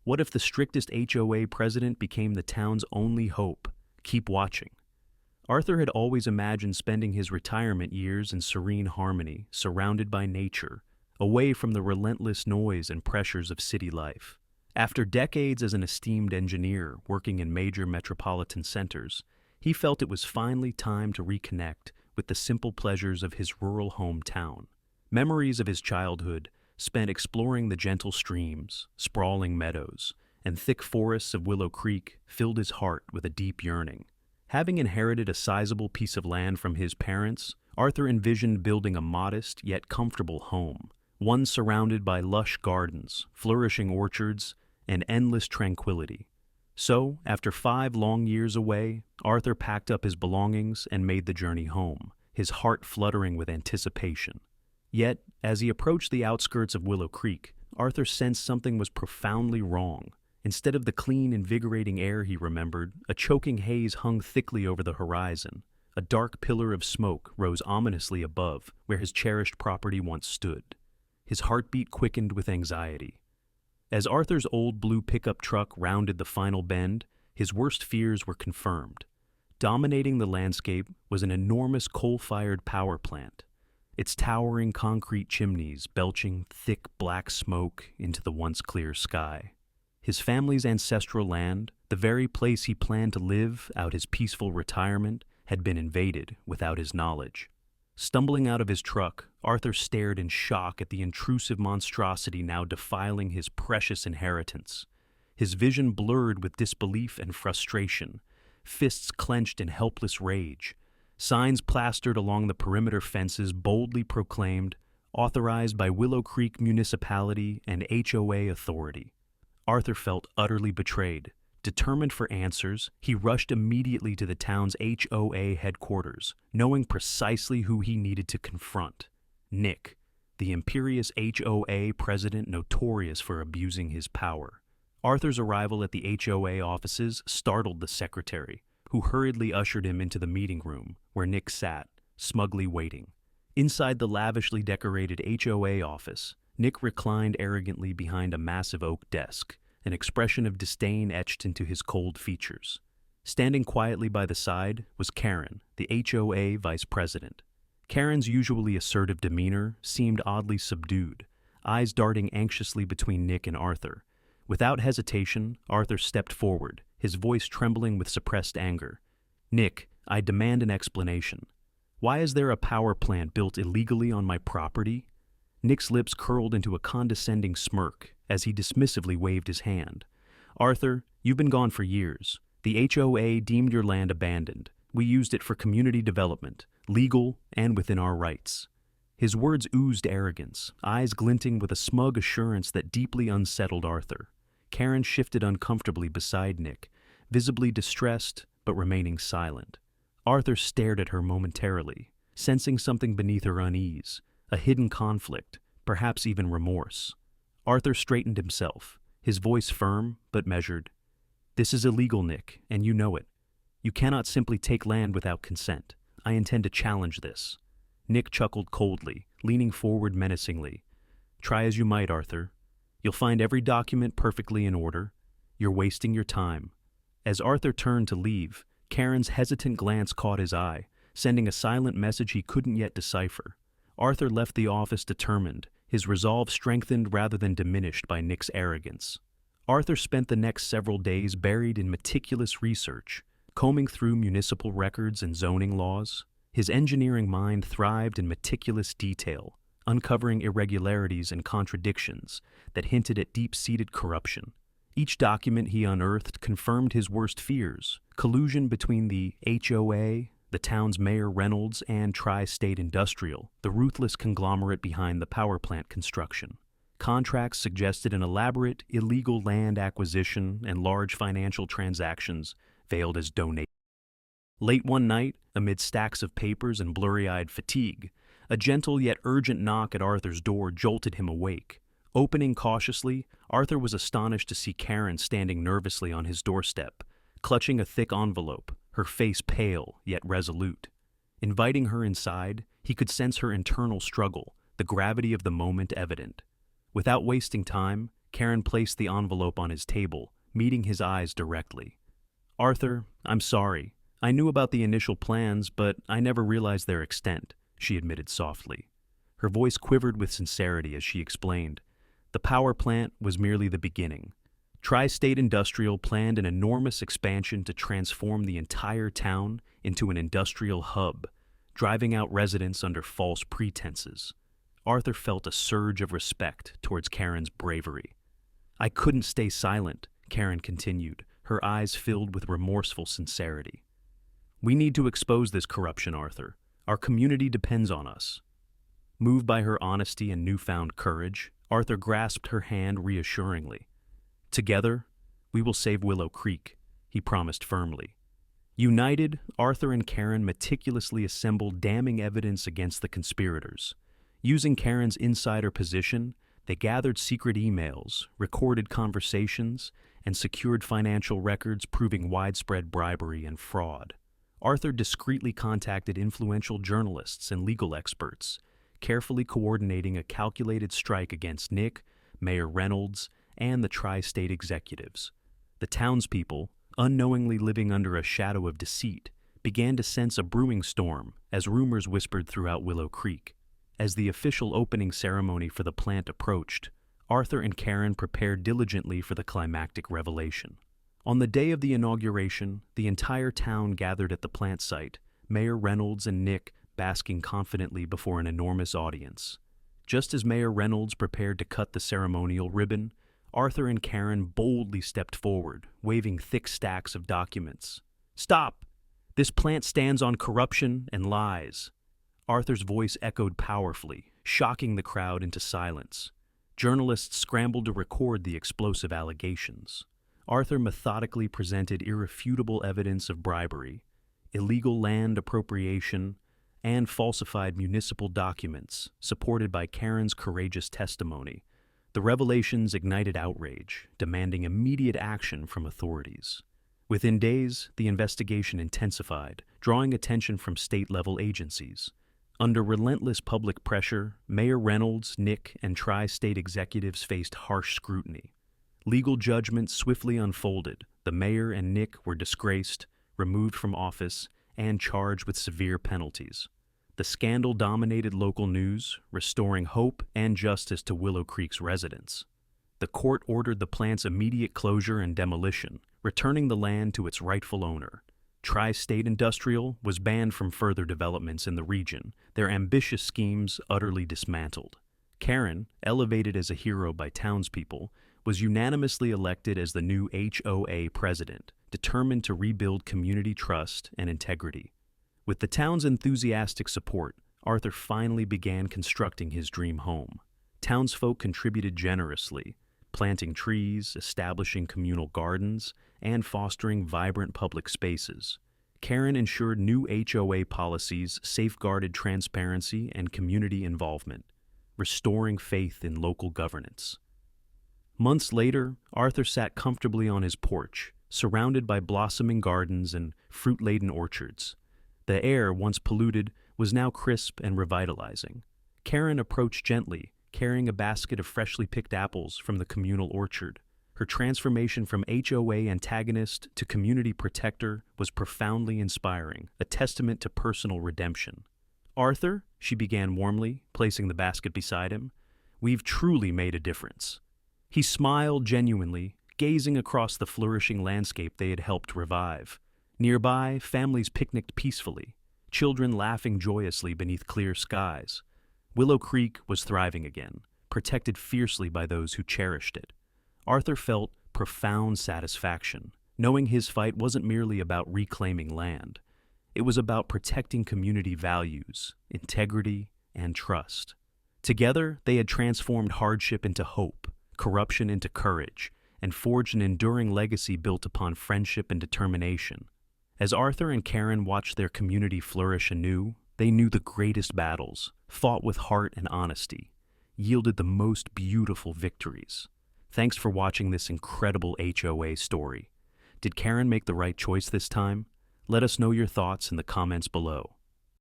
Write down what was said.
What if the strictest HOA president became the town's only hope? Keep watching. Arthur had always imagined spending his retirement years in serene harmony, surrounded by nature, away from the relentless noise and pressures of city life. After decades as an esteemed engineer working in major metropolitan centers, he felt it was finally time to reconnect with the simple pleasures of his rural hometown. Memories of his childhood, spent exploring the gentle streams, sprawling meadows, and thick forests of Willow Creek, filled his heart with a deep yearning. Having inherited a sizable piece of land from his parents, Arthur envisioned building a modest yet comfortable home, one surrounded by lush gardens, flourishing orchards, and endless tranquility. So, after 5 long years away, Arthur packed up his belongings and made the journey home, his heart fluttering with anticipation. Yet, as he approached the outskirts of Willow Creek, Arthur sensed something was profoundly wrong. Instead of the clean, invigorating air he remembered, a choking haze hung thickly over the horizon. A dark pillar of smoke rose ominously above where his cherished property once stood. His heartbeat quickened with anxiety. As Arthur's old blue pickup truck rounded the final bend, his worst fears were confirmed. Dominating the landscape was an enormous coal-fired power plant, its towering concrete chimneys belching thick black smoke into the once clear sky. His family's ancestral land, the very place he planned to live out his peaceful retirement, had been invaded without his knowledge. Stumbling out of his truck, Arthur stared in shock at the intrusive monstrosity now defiling his precious inheritance. His vision blurred with disbelief and frustration, fists clenched in helpless rage. Signs plastered along the perimeter fences boldly proclaimed, authorized by Willow Creek Municipality and HOA Authority. Arthur felt utterly betrayed. Determined for answers, he rushed immediately to the town's HOA headquarters, knowing precisely who he needed to confront. Nick, the imperious HOA president notorious for abusing his power. Arthur's arrival at the HOA offices startled the secretary, who hurriedly ushered him into the meeting room, where Nick sat, smugly waiting. Inside the lavishly decorated HOA office, Nick reclined arrogantly behind a massive oak desk, an expression of disdain etched into his cold features. Standing quietly by the side was Karen, the HOA vice president. Karen's usually assertive demeanor seemed oddly subdued, eyes darting anxiously between Nick and Arthur. Without hesitation, Arthur stepped forward, his voice trembling with suppressed anger. "Nick, I demand an explanation. Why is there a power plant built illegally on my property?" Nick's lips curled into a condescending smirk as he dismissively waved his hand. "Arthur, you've been gone for years. The HOA deemed your land abandoned. We used it for community development, legal and within our rights." His words oozed arrogance, eyes glinting with a smug assurance that deeply unsettled Arthur. Karen shifted uncomfortably beside Nick, visibly distressed but remaining silent. Arthur stared at her momentarily, sensing something beneath her unease, a hidden conflict, perhaps even remorse. Arthur straightened himself, his voice firm but measured. "This is illegal, Nick, and you know it. You cannot simply take land without consent. I intend to challenge this." Nick chuckled coldly, leaning forward menacingly. "Try as you might, Arthur. You'll find every document perfectly in order. You're wasting your time." As Arthur turned to leave, Karen's hesitant glance caught his eye, sending a silent message he couldn't yet decipher. Arthur left the office determined, his resolve strengthened rather than diminished by Nick's arrogance. Arthur spent the next several days buried in meticulous research, combing through municipal records and zoning laws. His engineering mind thrived in meticulous detail, uncovering irregularities and contradictions that hinted at deep-seated corruption. Each document he unearthed confirmed his worst fears: collusion between the HOA, the town's Mayor Reynolds, and Tri-State Industrial, the ruthless conglomerate behind the power plant construction. Contracts suggested an elaborate, illegal land acquisition and large financial transactions veiled as donations. Late one night, amid stacks of papers and blurry-eyed fatigue, a gentle yet urgent knock at Arthur's door jolted him awake. Opening cautiously, Arthur was astonished to see Karen standing nervously on his doorstep, clutching a thick envelope, her face pale yet resolute. Inviting her inside, he could sense her internal struggle, the gravity of the moment evident. Without wasting time, Karen placed the envelope on his table, meeting his eyes directly. "Arthur, I'm sorry. I knew about the initial plans, but I never realized their extent," she admitted softly. Her voice quivered with sincerity as she explained. The power plant was merely the beginning. Tri-State Industrial planned an enormous expansion to transform the entire town into an industrial hub, driving out residents under false pretenses. Arthur felt a surge of respect towards Karen's bravery. "I couldn't stay silent," Karen continued, her eyes filled with remorseful sincerity. "We need to expose this corruption, Arthur. Our community depends on us." Moved by her honesty and newfound courage, Arthur grasped her hand reassuringly. "Together, we will save Willow Creek," he promised firmly. United, Arthur and Karen meticulously assembled damning evidence against the conspirators. Using Karen's insider position, they gathered secret emails, recorded conversations, and secured financial records proving widespread bribery and fraud. Arthur discreetly contacted influential journalists and legal experts, carefully coordinating a calculated strike against Nick, Mayor Reynolds, and the tri-state executives. The townspeople, unknowingly living under a shadow of deceit, began to sense a brewing storm as rumors whispered throughout Willow Creek. As the official opening ceremony for the plant approached, Arthur and Karen prepared diligently for the climactic revelation. On the day of the inauguration, the entire town gathered at the plant site, Mayor Reynolds and Nick basking confidently before an enormous audience. Just as Mayor Reynolds prepared to cut the ceremonial ribbon, Arthur and Karen boldly stepped forward, waving thick stacks of documents. "Stop! This plant stands on corruption and lies." Arthur's voice echoed powerfully, shocking the crowd into silence. Journalists scrambled to record the explosive allegations. Arthur methodically presented irrefutable evidence of bribery, illegal land appropriation, and falsified municipal documents, supported by Karen's courageous testimony. The revelations ignited outrage, demanding immediate action from authorities. Within days, the investigation intensified, drawing attention from state-level agencies. Under relentless public pressure, Mayor Reynolds, Nick, and tri-state executives faced harsh scrutiny. Legal judgments swiftly unfolded. The mayor and Nick were disgraced, removed from office, and charged with severe penalties. The scandal dominated local news, restoring hope and justice to Willow Creek's residents. The court ordered the plant's immediate closure and demolition, returning the land to its rightful owner. Tri-State Industrial was banned from further developments in the region, their ambitious schemes utterly dismantled. Karen, elevated as a hero by townspeople, was unanimously elected as the new HOA president, determined to rebuild community trust and integrity. With the town's enthusiastic support, Arthur finally began constructing his dream home. Townsfolk contributed generously, planting trees, establishing communal gardens, and fostering vibrant public spaces. Karen ensured new HOA policies safeguarded transparency and community involvement, restoring faith in local governance. Months later, Arthur sat comfortably on his porch, surrounded by blossoming gardens and fruit-laden orchards. The air, once polluted, was now crisp and revitalizing. Karen approached gently, carrying a basket of freshly picked apples from the communal orchard. Her transformation from HOA antagonist to community protector was profoundly inspiring, a testament to personal redemption. "Arthur," she began warmly, placing the basket beside him, "we've truly made a difference." He smiled genuinely, gazing across the flourishing landscape they had helped revive. Nearby, families picnicked peacefully, children laughing joyously beneath clear skies. Willow Creek was thriving again, protected fiercely by those who cherished it. Arthur felt profound satisfaction, knowing his fight wasn't merely about reclaiming land. It was about protecting community values, integrity, and trust. Together, they had transformed hardship into hope, corruption into courage, and forged an enduring legacy built upon friendship and determination. As Arthur and Karen watched their community flourish anew, they knew the greatest battles, fought with heart and honesty, yielded the most beautiful victories. Thanks for watching this incredible HOA story. Did Karen make the right choice this time? Let us know your thoughts in the comments below.